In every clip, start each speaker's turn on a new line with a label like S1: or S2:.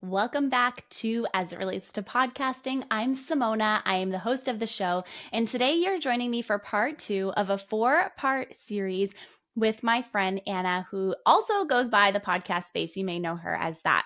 S1: Welcome back to As It Relates to Podcasting. I'm Simona. I am the host of the show. And today you're joining me for part 2 of a 4-part series with my friend Ana, who also goes by the podcast space. You may know her as that.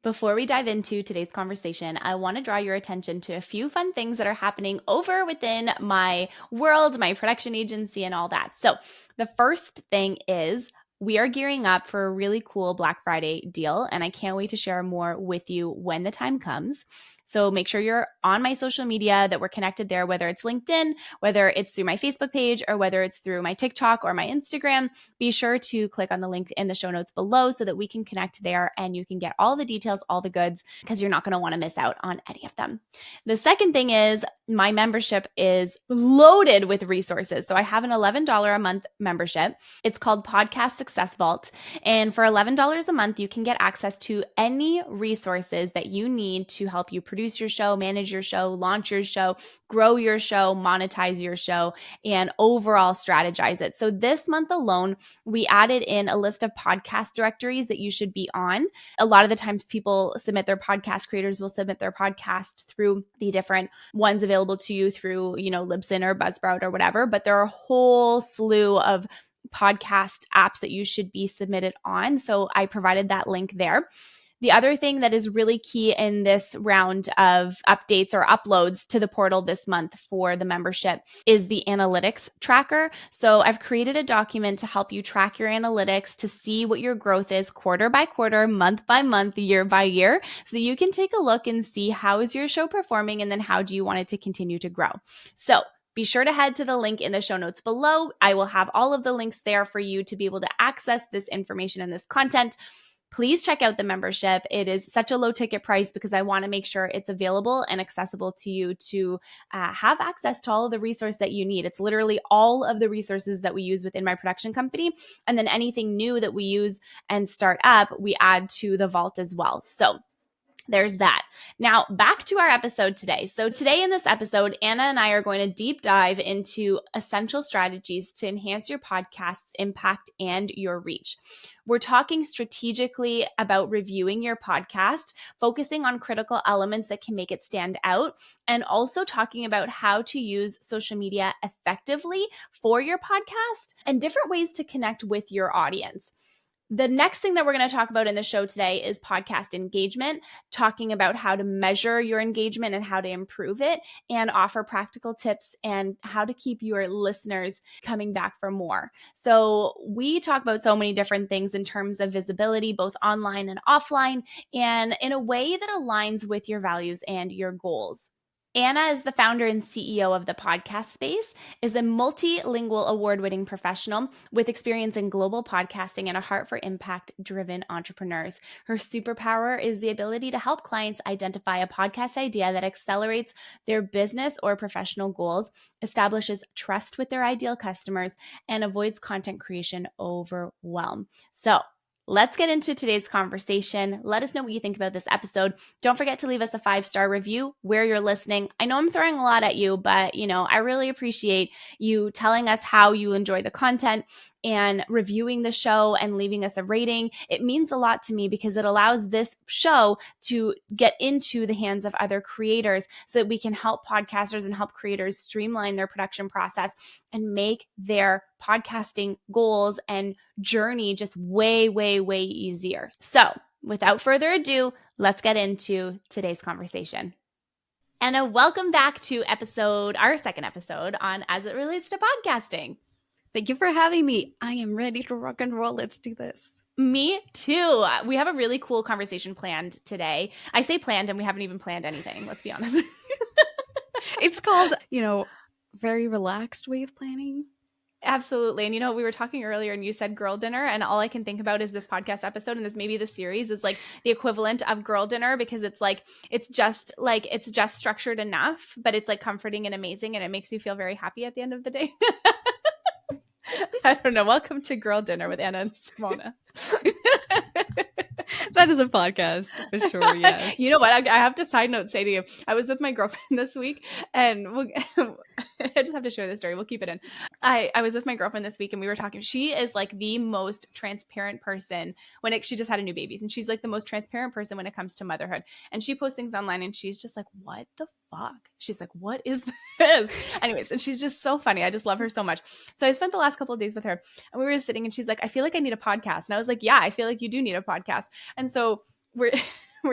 S1: Before we dive into today's conversation, I want to draw your attention to a few fun things that are happening over within my world, my production agency, and all that. So the first thing is we are gearing up for a really cool Black Friday deal, and I can't wait to share more with you when the time comes. So make sure you're on my social media, that we're connected there, whether it's LinkedIn, whether it's through my Facebook page, or whether it's through my TikTok or my Instagram. Be sure to click on the link in the show notes below so that we can connect there and you can get all the details, all the goods, because you're not going to want to miss out on any of them. The second thing is my membership is loaded with resources. So I have an $11 a month membership. It's called Podcast Success Vault. And for $11 a month, you can get access to any resources that you need to help you produce your show, manage your show, launch your show, grow your show, monetize your show, and overall strategize it. So this month alone, we added in a list of podcast directories that you should be on. A lot of the times people submit their podcast, creators will submit their podcast through the different ones available to you through, Libsyn or Buzzsprout or whatever, but there are a whole slew of podcast apps that you should be submitted on. So I provided that link there. The other thing that is really key in this round of updates or uploads to the portal this month for the membership is the analytics tracker. So I've created a document to help you track your analytics to see what your growth is quarter by quarter, month by month, year by year, so that you can take a look and see how is your show performing and then how do you want it to continue to grow. So be sure to head to the link in the show notes below. I will have all of the links there for you to be able to access this information and this content. Please check out the membership. It is such a low ticket price because I want to make sure it's available and accessible to you to have access to all of the resources that you need. It's literally all of the resources that we use within my production company. And then anything new that we use and start up, we add to the vault as well. So there's that. Now, back to our episode today. So today in this episode, Ana and I are going to deep dive into essential strategies to enhance your podcast's impact and your reach. We're talking strategically about reviewing your podcast, focusing on critical elements that can make it stand out, and also talking about how to use social media effectively for your podcast and different ways to connect with your audience. The next thing that we're going to talk about in the show today is podcast engagement, talking about how to measure your engagement and how to improve it, and offer practical tips and how to keep your listeners coming back for more. So we talk about so many different things in terms of visibility, both online and offline, and in a way that aligns with your values and your goals. Ana is the founder and CEO of the podcast space, is a multilingual award-winning professional with experience in global podcasting and a heart for impact-driven entrepreneurs. Her superpower is the ability to help clients identify a podcast idea that accelerates their business or professional goals, establishes trust with their ideal customers, and avoids content creation overwhelm. So, let's get into today's conversation. Let us know what you think about this episode. Don't forget to leave us a 5-star review where you're listening. I know I'm throwing a lot at you, but I really appreciate you telling us how you enjoy the content and reviewing the show and leaving us a rating. It means a lot to me because it allows this show to get into the hands of other creators so that we can help podcasters and help creators streamline their production process and make their podcasting goals and journey just way, way, way easier. So without further ado, let's get into today's conversation. Anna, welcome back to our second episode on As It Relates to Podcasting.
S2: Thank you for having me. I am ready to rock and roll. Let's do this.
S1: Me too. We have a really cool conversation planned today. I say planned and we haven't even planned anything. Let's be honest.
S2: It's called, very relaxed way of planning.
S1: Absolutely. And we were talking earlier and you said girl dinner, and all I can think about is this podcast episode, and this maybe the series is like the equivalent of girl dinner, because it's just structured enough, but it's like comforting and amazing, and it makes you feel very happy at the end of the day. I don't know. Welcome to Girl Dinner with Ana and Simona.
S2: That is a podcast for sure. Yes.
S1: You know what? I have to side note say to you, I was with my girlfriend this week, and I just have to share this story. We'll keep it in. I was with my girlfriend this week, and we were talking. She is like the most transparent person she just had a new baby, and she's like the most transparent person when it comes to motherhood. And she posts things online, and she's just like, "What the fuck?" She's like, "What is this?" Anyways, and she's just so funny. I just love her so much. So I spent the last couple of days with her, and we were sitting, and she's like, "I feel like I need a podcast," and I was like, "Yeah, I feel like you do need a podcast." And so we're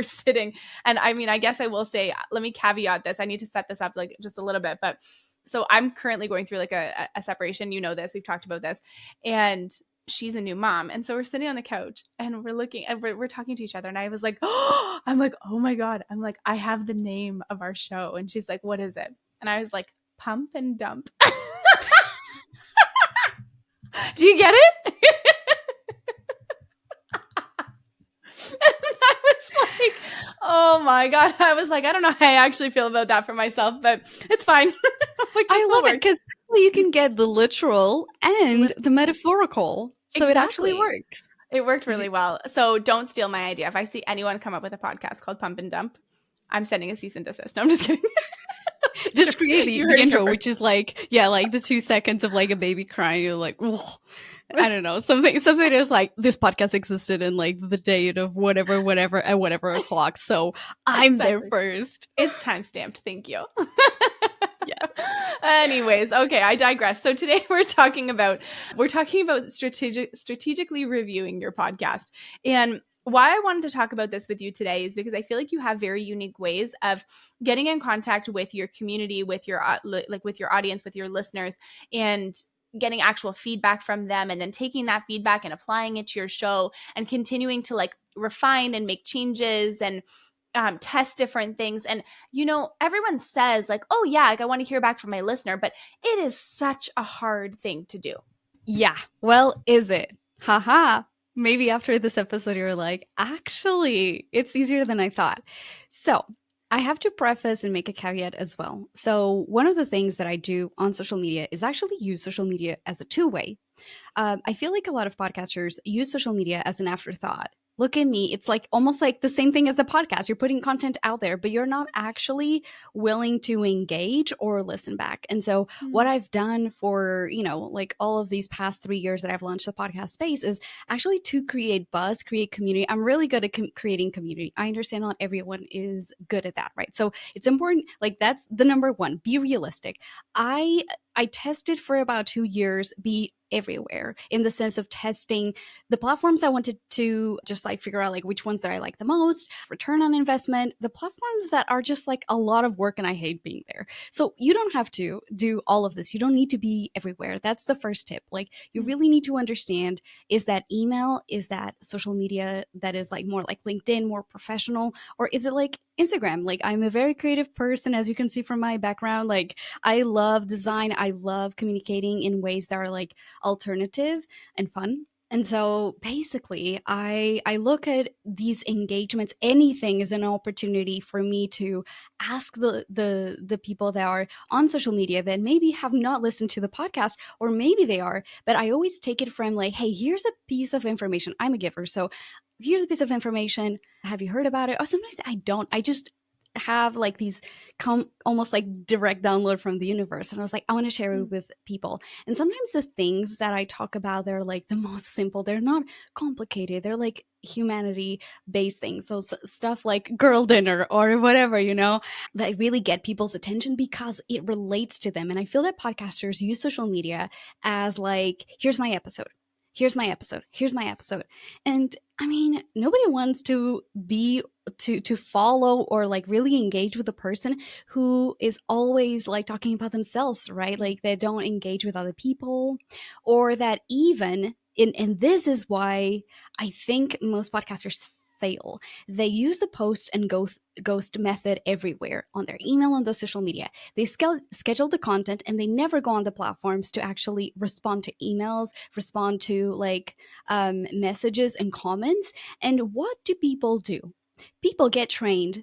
S1: sitting, and I mean, I guess I will say, let me caveat this. I need to set this up like just a little bit, but so I'm currently going through like a separation. You know this. We've talked about this, and she's a new mom, and so we're sitting on the couch and we're looking and we're talking to each other, and I was like, oh, I'm like, oh my god, I'm like, I have the name of our show, and she's like, what is it? And I was like, Pump and Dump. Do you get it? And I was like, oh my god. I was like, I don't know how I actually feel about that for myself, but it's fine. Like,
S2: I love it because you can get the literal and the metaphorical. So It actually works.
S1: It worked really well. So don't steal my idea. If I see anyone come up with a podcast called Pump and Dump, I'm sending a cease and desist. No, I'm just kidding.
S2: Just create the intro, which is like, yeah, like the 2 seconds of like a baby crying. You're like, oh, I don't know, something that's like, this podcast existed in like the date of whatever at whatever o'clock. So I'm there first.
S1: It's timestamped. Thank you. Yes. Anyways, okay, I digress. So today we're talking about strategically reviewing your podcast. And why I wanted to talk about this with you today is because I feel like you have very unique ways of getting in contact with your community, with your with your audience, with your listeners, and getting actual feedback from them, and then taking that feedback and applying it to your show and continuing to like refine and make changes and test different things. And, you know, everyone says like, oh yeah, like I want to hear back from my listener, but it is such a hard thing to do.
S2: Yeah. Well, is it? Haha. Maybe after this episode, you're like, actually, it's easier than I thought. So I have to preface and make a caveat as well. So one of the things that I do on social media is actually use social media as a two-way. I feel like a lot of podcasters use social media as an afterthought. Look at me. It's like almost like the same thing as a podcast. You're putting content out there, but you're not actually willing to engage or listen back. And so what I've done for, like all of these past 3 years that I've launched the podcast space is actually to create buzz, create community. I'm really good at creating community. I understand not everyone is good at that, right? So it's important. Like that's the number one, be realistic. I tested for about 2 years, be everywhere in the sense of testing the platforms I wanted to just like figure out like which ones that I like the most, return on investment, the platforms that are just like a lot of work and I hate being there. So you don't have to do all of this. You don't need to be everywhere. That's the first tip. Like you really need to understand, is that email, is that social media that is like more like LinkedIn, more professional, or is it like Instagram? Like I'm a very creative person, as you can see from my background. Like I love design. I love communicating in ways that are like alternative and fun. And so basically, I look at these engagements. Anything is an opportunity for me to ask the people that are on social media that maybe have not listened to the podcast, or maybe they are, but I always take it from like, hey, here's a piece of information. I'm a giver, so here's a piece of information. Have you heard about it? Or sometimes I don't. I just have like these almost like direct download from the universe, and I was like, I want to share it with people. And sometimes the things that I talk about, they're like the most simple. They're not complicated. They're like humanity based things. So stuff like girl dinner or whatever, that really get people's attention because it relates to them. And I feel that podcasters use social media as like, here's my episode. Here's my episode. Here's my episode. And I mean, nobody wants to follow or like really engage with a person who is always like talking about themselves, right? Like they don't engage with other people, or that even and this is why I think most podcasters fail. They use the post and ghost method everywhere, on their email, on the social media. They schedule the content and they never go on the platforms to actually respond to emails, respond to like messages and comments. And what do? People get trained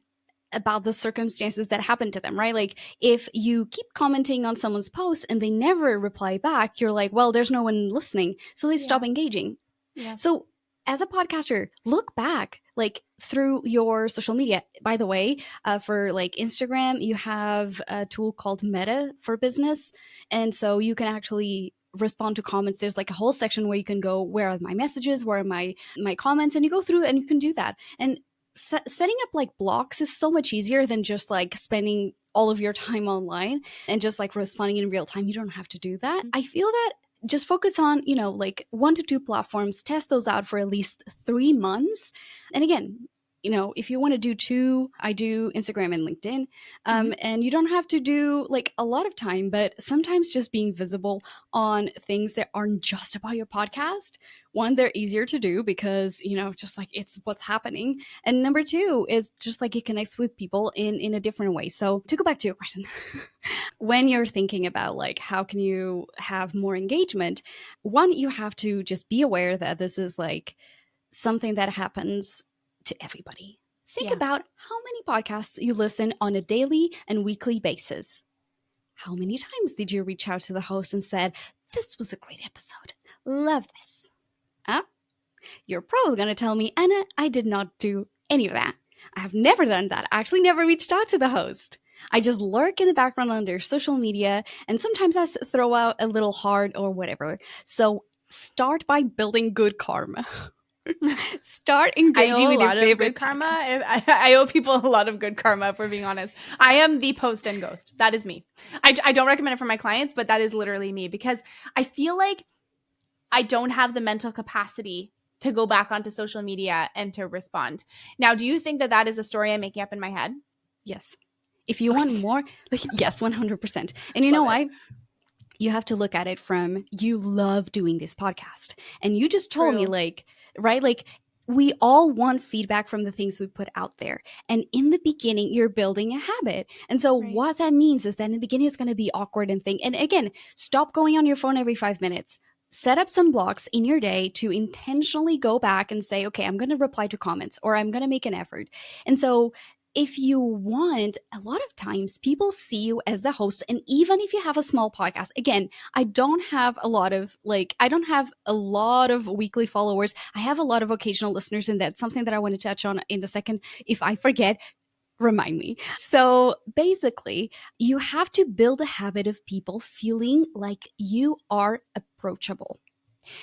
S2: about the circumstances that happen to them, right? Like if you keep commenting on someone's post and they never reply back, you're like, well, there's no one listening. So they stop engaging.
S1: Yeah.
S2: So as a podcaster, look back like through your social media. By the way, for like Instagram, you have a tool called Meta for Business. And so you can actually respond to comments. There's like a whole section where you can go, where are my messages? Where are my comments? And you go through and you can do that. And setting up like blocks is so much easier than just like spending all of your time online and just like responding in real time. You don't have to do that. I feel that just focus on, like 1 to 2 platforms, test those out for at least 3 months. And again, if you want to do 2, I do Instagram and LinkedIn. And you don't have to do like a lot of time, but sometimes just being visible on things that aren't just about your podcast. One, they're easier to do because, just like it's what's happening. And number 2 is just like it connects with people in a different way. So to go back to your question, when you're thinking about like how can you have more engagement, one, you have to just be aware that this is like something that happens to everybody. Think about how many podcasts you listen on a daily and weekly basis. How many times did you reach out to the host and said, this was a great episode, love this? Huh? You're probably going to tell me, Anna, I did not do any of that. I have never done that. I actually never reached out to the host. I just lurk in the background on their social media, and sometimes I throw out a little heart or whatever. So start by building good karma. Start engaging with your favorite
S1: karma.
S2: podcasts.
S1: I owe people a lot of good karma, if we're being honest. I am the post and ghost. That is me. I don't recommend it for my clients, but that is literally me, because I feel like I don't have the mental capacity to go back onto social media and to respond. Now, do you think that that is a story I'm making up in my head?
S2: Yes. If you want more, like, yes, 100%. And you know why? You have to look at it from, you love doing this podcast. And you just told me like, right? Like we all want feedback from the things we put out there. And in the beginning, you're building a habit. And so what that means is that in the beginning, it's going to be awkward and think. And again, stop going on your phone every 5 minutes. Set up some blocks in your day to intentionally go back and say, okay, I'm going to reply to comments, or I'm going to make an effort. And so if you want, a lot of times people see you as the host. And even if you have a small podcast, again, I don't have a lot of weekly followers. I have a lot of occasional listeners, and that's something that I want to touch on in a second. If I forget, remind me. So basically, you have to build a habit of people feeling like you are approachable.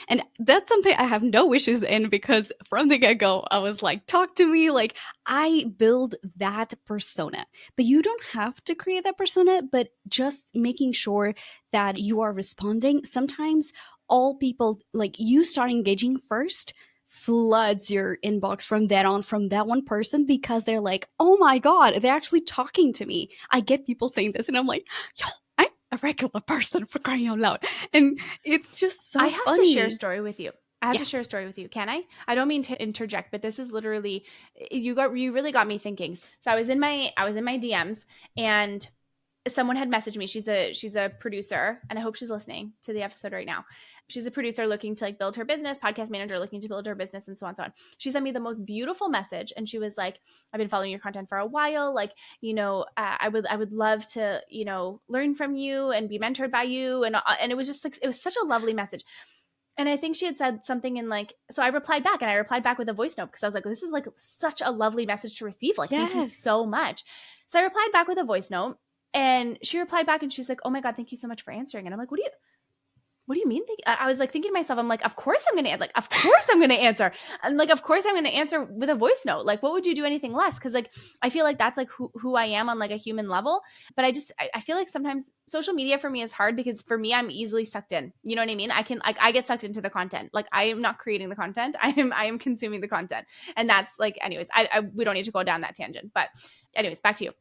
S2: And that's something I have no issues in, because from the get-go, I was like, talk to me. Like, I build that persona. But you don't have to create that persona, but just making sure that you are responding. Sometimes all people, like, you start engaging first, floods your inbox from that one person, because they're like, oh my God, they're actually talking to me. I get people saying this, and I'm like, yo, I'm a regular person, for crying out loud. And it's just so
S1: I have
S2: funny.
S1: to share a story with you. To share a story with you. Can I? I don't mean to interject, but this is literally, you really got me thinking. So I was in my DMs, and someone had messaged me. She's a producer, and I hope she's listening to the episode right now. She's a producer looking to like build her business, podcast manager looking to build her business, and so on and so on. She sent me the most beautiful message, and she was like, I've been following your content for a while. Like, I would love to, learn from you and be mentored by you. And it was just like, it was such a lovely message. And I think she had said something in like, so I replied back, and I replied back with a voice note, because I was like, this is like such a lovely message to receive. Like, Thank you so much. So I replied back with a voice note, and she replied back, and she's like, oh my God, thank you so much for answering. And I'm like, what do you mean? I was like thinking to myself, I'm like, of course I'm going to answer. And like, of course I'm going to answer with a voice note. Like, what would you do anything less? Cause like, I feel like that's like who I am on like a human level. But I feel like sometimes social media for me is hard, because for me, I'm easily sucked in. You know what I mean? I get sucked into the content. Like, I am not creating the content. I am consuming the content. And that's like, anyways, we don't need to go down that tangent, but anyways, back to you.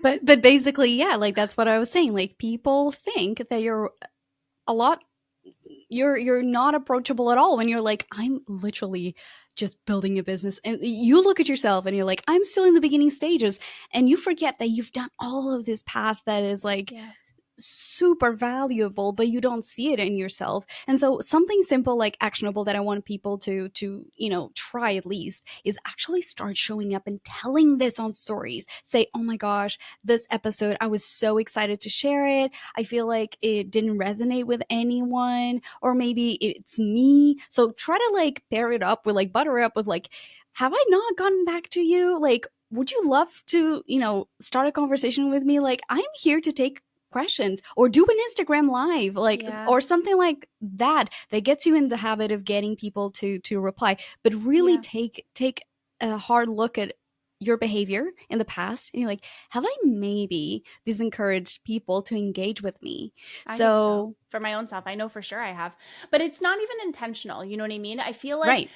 S2: but basically, yeah, like that's what I was saying. Like, people think that you're not approachable at all, when you're like, I'm literally just building a business. And you look at yourself and you're like, I'm still in the beginning stages, and you forget that you've done all of this path that is like super valuable, but you don't see it in yourself. And so something simple like actionable that I want people to try at least is actually start showing up and telling this on stories. Say, oh my gosh, this episode, I was so excited to share it. I feel like it didn't resonate with anyone, or maybe it's me. So try to like pair it up with like butter it up with like, have I not gotten back to you? Like, would you love to, start a conversation with me? Like, I'm here to take questions, or do an Instagram live, like,
S1: Yeah.
S2: or something like that gets you in the habit of getting people to reply. But really
S1: Yeah.
S2: take a hard look at your behavior in the past, and you're like, have I maybe disencouraged people to engage with me?
S1: I think so.
S2: So
S1: For my own self, I know for sure I have. But it's not even intentional, you know what I mean? I feel like,
S2: right.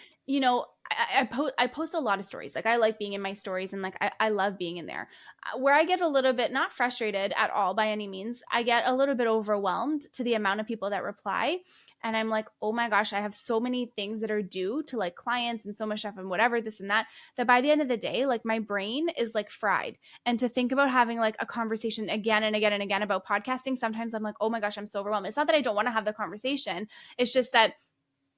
S1: I post a lot of stories. Like I like being in my stories, and like I love being in there. Where I get a little bit not frustrated at all by any means, I get a little bit overwhelmed to the amount of people that reply. And I'm like, oh my gosh, I have so many things that are due to like clients and so much stuff and whatever, this and that by the end of the day, like my brain is like fried. And to think about having like a conversation again and again and again about podcasting, sometimes I'm like, oh my gosh, I'm so overwhelmed. It's not that I don't want to have the conversation. It's just that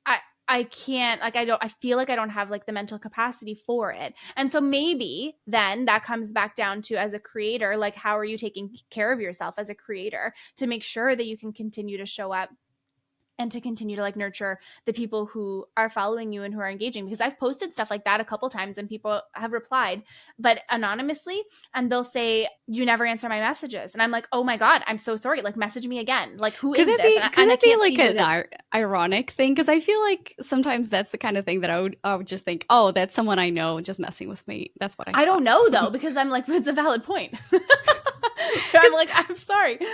S1: I I can't, like, I feel like I don't have like the mental capacity for it. And so maybe then that comes back down to, as a creator, like how are you taking care of yourself as a creator to make sure that you can continue to show up and to continue to like nurture the people who are following you and who are engaging, because I've posted stuff like that a couple times and people have replied, but anonymously, and they'll say, you never answer my messages, and I'm like, oh my god, I'm so sorry, like message me again, like who
S2: Could
S1: is
S2: it
S1: this,
S2: be could
S1: and I
S2: it be
S1: can't see
S2: like
S1: who it
S2: an
S1: is.
S2: ironic thing? Because I feel like sometimes that's the kind of thing that I would just think, oh, that's someone I know just messing with me. That's what I
S1: I
S2: thought.
S1: don't know though, because I'm like, it's a valid point. I'm
S2: 'Cause-
S1: like, I'm sorry,
S2: but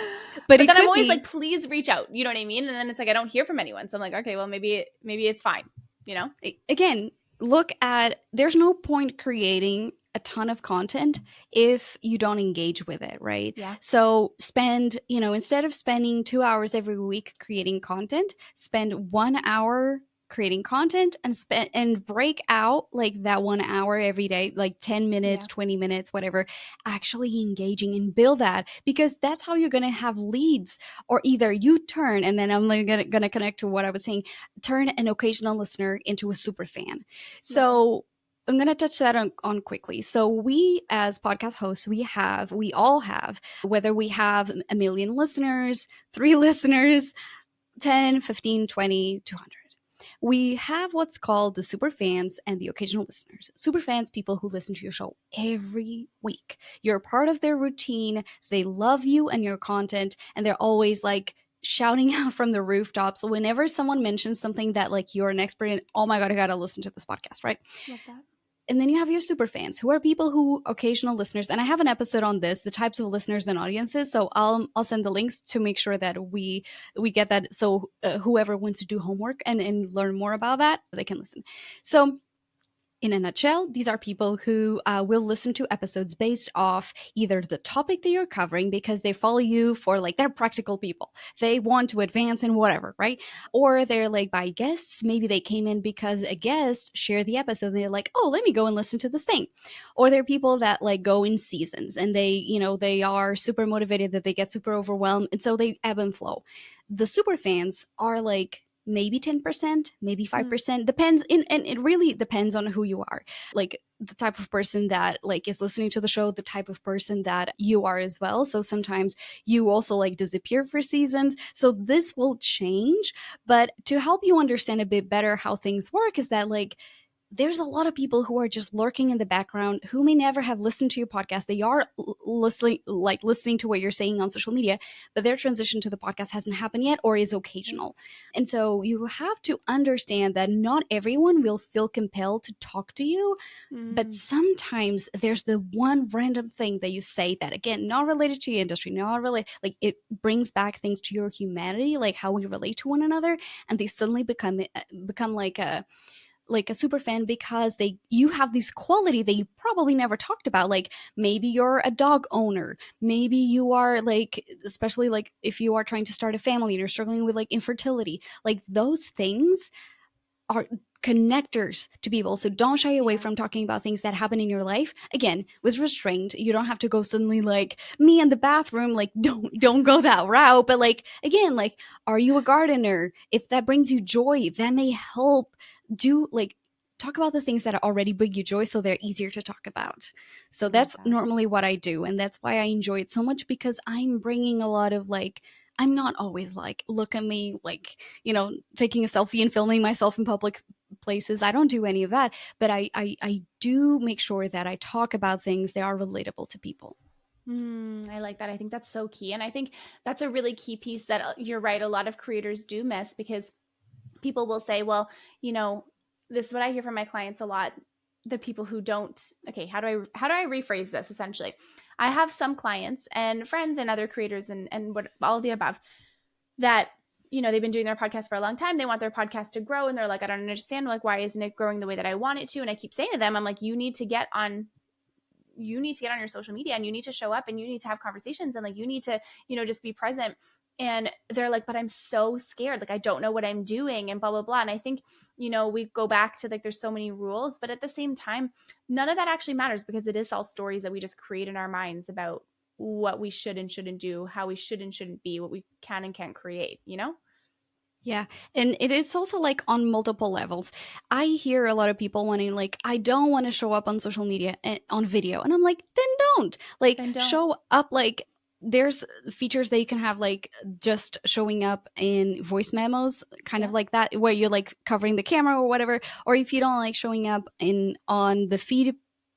S1: but
S2: it
S1: then I'm
S2: could
S1: always like,
S2: be,
S1: please reach out, you know what I mean? And then it's like I don't hear from anyone, so I'm like, okay, well, maybe it's fine, you know.
S2: again, look at, there's no point creating a ton of content if you don't engage with it, right?
S1: Yeah.
S2: So spend, instead of spending 2 hours every week creating content, spend 1 hour creating content, and spend and break out like that 1 hour every day, like 10 minutes,
S1: Yeah.
S2: 20 minutes, whatever, actually engaging, and build that, because that's how you're going to have leads. Or either you turn, and then I'm like gonna connect to what I was saying, turn an occasional listener into a super fan.
S1: Love that.
S2: So I'm going to touch that on quickly. So we, as podcast hosts, we all have, whether we have a million listeners, three listeners, 10, 15, 20, 200. We have what's called the super fans and the occasional listeners. Super fans, people who listen to your show every week. You're part of their routine. They love you and your content, and they're always like shouting out from the rooftops whenever someone mentions something that like you're an expert in. Oh my god, I gotta listen to this podcast, right?
S1: Love that.
S2: And then you have your super fans, who are people who occasional listeners. And I have an episode on this, the types of listeners and audiences. So I'll send the links to make sure that we get that. So whoever wants to do homework and learn more about that, they can listen. So in a nutshell, these are people who will listen to episodes based off either the topic that you're covering, because they follow you for like, they're practical people. They want to advance in whatever, right? Or they're like by guests. Maybe they came in because a guest shared the episode and they're like, oh, let me go and listen to this thing. Or they're people that like go in seasons, and they are super motivated, that they get super overwhelmed. And so they ebb and flow. The super fans are like maybe 10%, maybe 5%, depends, and it really depends on who you are, like the type of person that like is listening to the show, the type of person that you are as well. So sometimes you also like disappear for seasons, so this will change. But to help you understand a bit better how things work, is that like there's a lot of people who are just lurking in the background, who may never have listened to your podcast. They are listening to what you're saying on social media, but their transition to the podcast hasn't happened yet, or is occasional. And so you have to understand that not everyone will feel compelled to talk to you, but sometimes there's the one random thing that you say that, again, not related to your industry, not related, like it brings back things to your humanity, like how we relate to one another, and they suddenly become like a super fan, because you have this quality that you probably never talked about. Like maybe you're a dog owner, maybe you are like, especially like if you are trying to start a family and you're struggling with like infertility, like those things are connectors to people. So don't shy away
S1: Yeah.
S2: from talking about things that happen in your life. Again, with restraint. You don't have to go suddenly like me in the bathroom. Like don't go that route. But like again, like are you a gardener? If that brings you joy, that may help. Do like talk about the things that already bring you joy so they're easier to talk about. So
S1: I love
S2: that's
S1: that.
S2: normally what I do, and that's why I enjoy it so much, because I'm bringing a lot of like I'm not always like look at me like taking a selfie and filming myself in public places. I don't do any of that, but I do make sure that I talk about things that are relatable to people.
S1: I like that. I think that's so key. And I think that's a really key piece that you're right. A lot of creators do miss because people will say, well, you know, this is what I hear from my clients a lot. The people who don't, okay, how do I rephrase this essentially? I have some clients and friends and other creators and what all of the above that they've been doing their podcast for a long time. They want their podcast to grow and they're like, I don't understand, like, why isn't it growing the way that I want it to? And I keep saying to them, I'm like, you need to get on your social media and you need to show up and you need to have conversations and like you need to just be present. And they're like, but I'm so scared, like I don't know what I'm doing and blah blah blah. And I think we go back to like there's so many rules, but at the same time none of that actually matters because it is all stories that we just create in our minds about what we should and shouldn't do, how we should and shouldn't be, what we can and can't create.
S2: Yeah. And it is also like on multiple levels. I hear a lot of people wanting, like, I don't want to show up on social media on video. And I'm like, then don't. Like,
S1: Then don't.
S2: show up. Like, there's features that you can have, like, just showing up in voice memos, kind of
S1: Yeah.
S2: like that, where you're like covering the camera or whatever. Or if you don't like showing up on the feed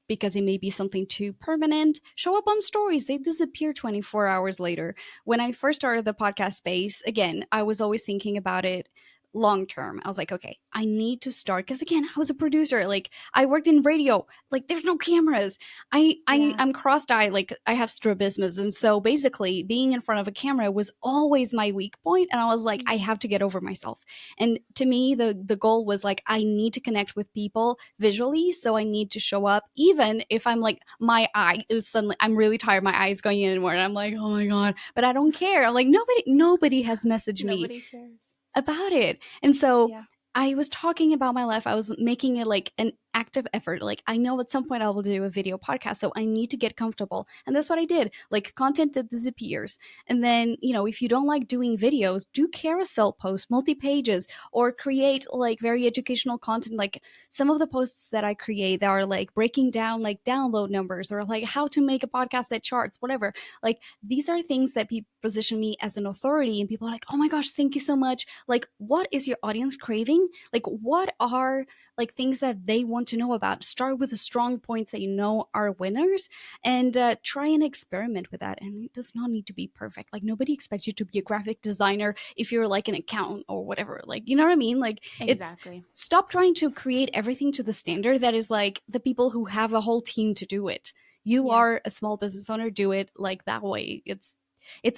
S2: because it may be something too permanent, show up on stories. They disappear 24 hours later. When I first started the podcast space, again, I was always thinking about it long term. I was like, okay, I need to start, because again, I was a producer. Like I worked in radio. Like there's no cameras.
S1: Yeah.
S2: I'm cross-eyed. Like I have strabismus, and so basically, being in front of a camera was always my weak point. And I was like, I
S1: Yeah.
S2: have to get over myself. And to me, the goal was like, I need to connect with people visually, so I need to show up, even if I'm like my eye is suddenly I'm really tired, my eye is going in and more, and I'm like, oh my god, but I don't care. Like nobody has messaged me
S1: Nobody cares.
S2: about it. And so
S1: Yeah.
S2: I was talking about my life. I was making it like an active effort. Like I know at some point I will do a video podcast, so I need to get comfortable. And that's what I did. Like content that disappears. And then, if you don't like doing videos, do carousel posts, multi-pages, or create like very educational content. Like some of the posts that I create that are like breaking down like download numbers or like how to make a podcast that charts, whatever. Like these are things that people position me as an authority, and people are like, oh my gosh, thank you so much. Like what is your audience craving? Like what are like things that they want to know about? Start with the strong points that you know are winners, and try and experiment with that. And it does not need to be perfect. Like nobody expects you to be a graphic designer if you're like an accountant or whatever. Like, you know what I mean? Like it's
S1: Exactly.
S2: stop trying to create everything to the standard that is like the people who have a whole team to do it. You
S1: Yeah.
S2: are a small business owner, do it like that way. It's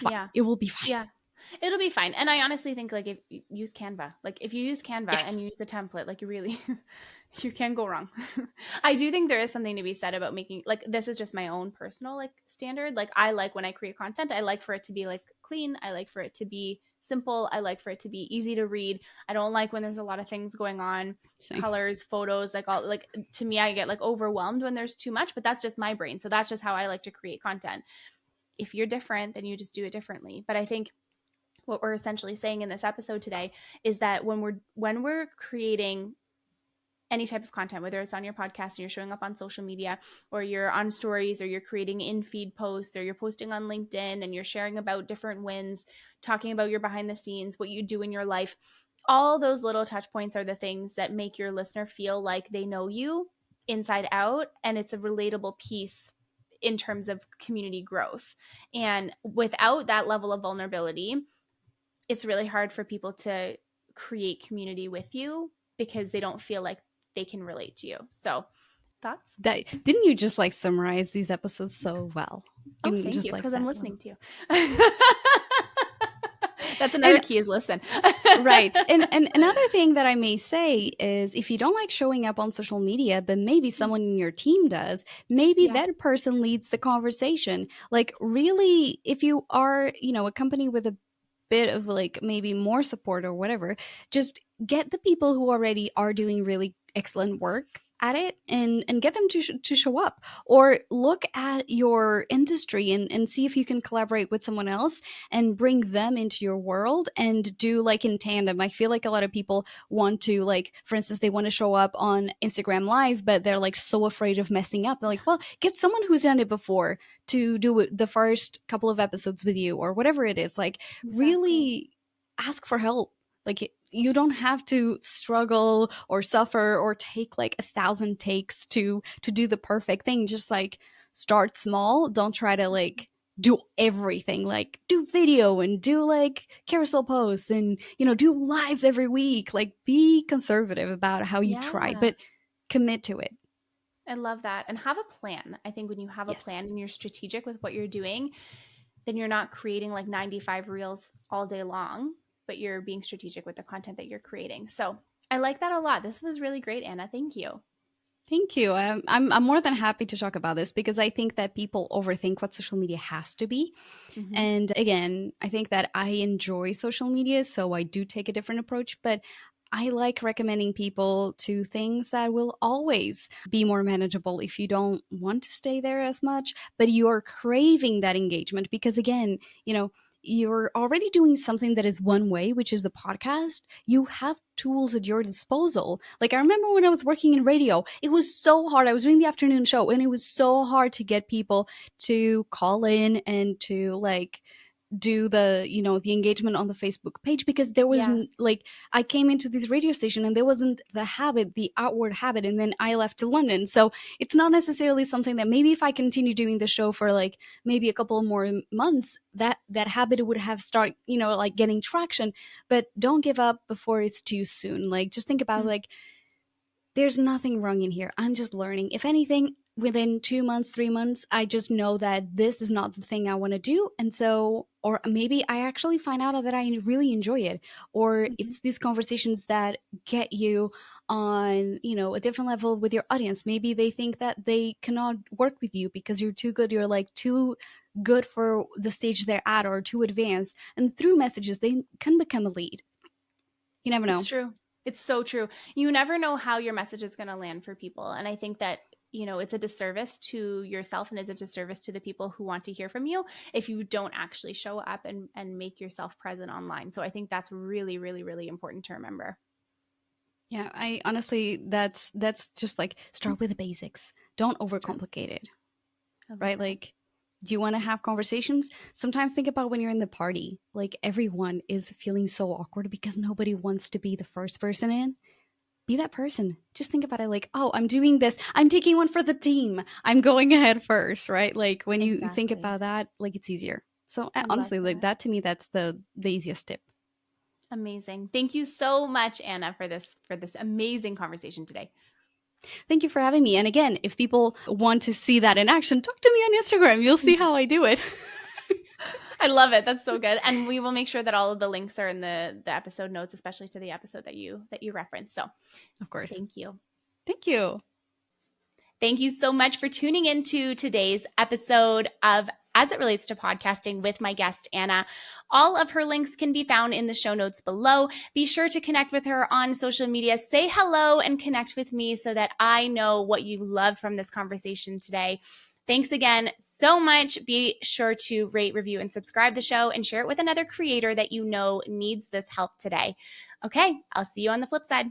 S2: fine.
S1: Yeah.
S2: It will be fine.
S1: Yeah. It'll be fine. And I honestly think like if you use Canva, like if you use Canva and
S2: Yes.
S1: you use the template, like you really you can't go wrong. I do think there is something to be said about making like this is just my own personal like standard. Like I like when I create content, I like for it to be like clean. I like for it to be simple. I like for it to be easy to read. I don't like when there's a lot of things going on,
S2: Same.
S1: colors, photos, like all like to me I get like overwhelmed when there's too much, but that's just my brain. So that's just how I like to create content. If you're different, then you just do it differently. But I think what we're essentially saying in this episode today is that when we're creating any type of content, whether it's on your podcast and you're showing up on social media or you're on stories or you're creating in feed posts or you're posting on LinkedIn and you're sharing about different wins, talking about your behind the scenes, what you do in your life, all those little touch points are the things that make your listener feel like they know you inside out and it's a relatable piece in terms of community growth. And without that level of vulnerability, it's really hard for people to create community with you because they don't feel like they can relate to you. So, thoughts?
S2: That didn't you just like summarize these episodes so well
S1: Oh,
S2: in
S1: thank you.
S2: just
S1: It's
S2: like
S1: because I'm
S2: that little.
S1: listening to you. That's another
S2: And
S1: key is listen.
S2: right. And another thing that I may say is, if you don't like showing up on social media, but maybe someone in your team does, maybe
S1: Yeah.
S2: that person leads the conversation. Like really, if you are, a company with a bit of like maybe more support or whatever, just get the people who already are doing really excellent work at it, and get them to show up, or look at your industry and see if you can collaborate with someone else and bring them into your world and do like in tandem. I feel like a lot of people want to, like, for instance, they want to show up on Instagram live, but they're like so afraid of messing up. They're like, well, get someone who's done it before to do it the first couple of episodes with you or whatever it is. Like,
S1: Exactly.
S2: really ask for help. Like, you don't have to struggle or suffer or take like 1,000 takes to do the perfect thing. Just like start small. Don't try to like do everything. Like, do video and do like carousel posts and, you know, do lives every week. Like, be conservative about how you try,
S1: Yeah.
S2: but commit to it.
S1: I love that. And have a plan. I think when you have a
S2: Yes.
S1: plan and you're strategic with what you're doing, then you're not creating like 95 reels all day long, but you're being strategic with the content that you're creating. So I like that a lot. This was really great, Anna. Thank you.
S2: Thank you. I'm more than happy to talk about this because I think that people overthink what social media has to be.
S1: Mm-hmm.
S2: And again, I think that I enjoy social media, so I do take a different approach, but I like recommending people to things that will always be more manageable if you don't want to stay there as much, but you're craving that engagement because, again, you know, you're already doing something that is one way, which is the podcast. You have tools at your disposal. Like, I remember when I was working in radio, it was so hard. I was doing the afternoon show, and it was so hard to get people to call in and to like do the, you know, the engagement on the Facebook page, because there was
S1: Yeah.
S2: like, I came into this radio station and there wasn't the habit, the outward habit, and then I left to London. So it's not necessarily something that maybe if I continue doing the show for like maybe a couple more months, that habit would have start, you know, like getting traction. But don't give up before it's too soon. Like, just think about like, there's nothing wrong in here. I'm just learning. If anything, within 2 months, 3 months, I just know that this is not the thing I want to do. And so, or maybe I actually find out that I really enjoy it. Or
S1: Mm-hmm.
S2: it's these conversations that get you on, you know, a different level with your audience. Maybe they think that they cannot work with you because you're too good. You're like too good for the stage they're at or too advanced. And through messages, they can become a lead. You never
S1: It's
S2: know.
S1: true. It's so true. You never know how your message is going to land for people. And I think that, it's a disservice to yourself and it's a disservice to the people who want to hear from you if you don't actually show up and make yourself present online. So I think that's really, really, really important to remember.
S2: Yeah, I honestly, that's just like, start with the basics. Don't
S1: Start with
S2: overcomplicate it,
S1: basics. I love
S2: right?
S1: it.
S2: Like, do you want to have conversations? Sometimes think about when you're in the party. Like, everyone is feeling so awkward because nobody wants to be the first person in. Be that person. Just think about it like, oh, I'm doing this. I'm taking one for the team. I'm going ahead first, right? Like, when you think
S1: Exactly.
S2: about that, like, it's easier. So
S1: I love
S2: honestly, like
S1: that.
S2: that to me, that's the easiest tip.
S1: Amazing. Thank you so much, Anna, for this amazing conversation today.
S2: Thank you for having me. And again, if people want to see that in action, talk to me on Instagram. You'll see how I do it.
S1: I love it. That's so good. And we will make sure that all of the links are in the episode notes, especially to the episode that you referenced. So
S2: Of course.
S1: thank you.
S2: Thank you.
S1: Thank you so much for tuning into today's episode of As It Relates to Podcasting with my guest, Anna. All of her links can be found in the show notes below. Be sure to connect with her on social media. Say hello and connect with me so that I know what you loved from this conversation today. Thanks again so much. Be sure to rate, review, and subscribe the show and share it with another creator that you know needs this help today. Okay, I'll see you on the flip side.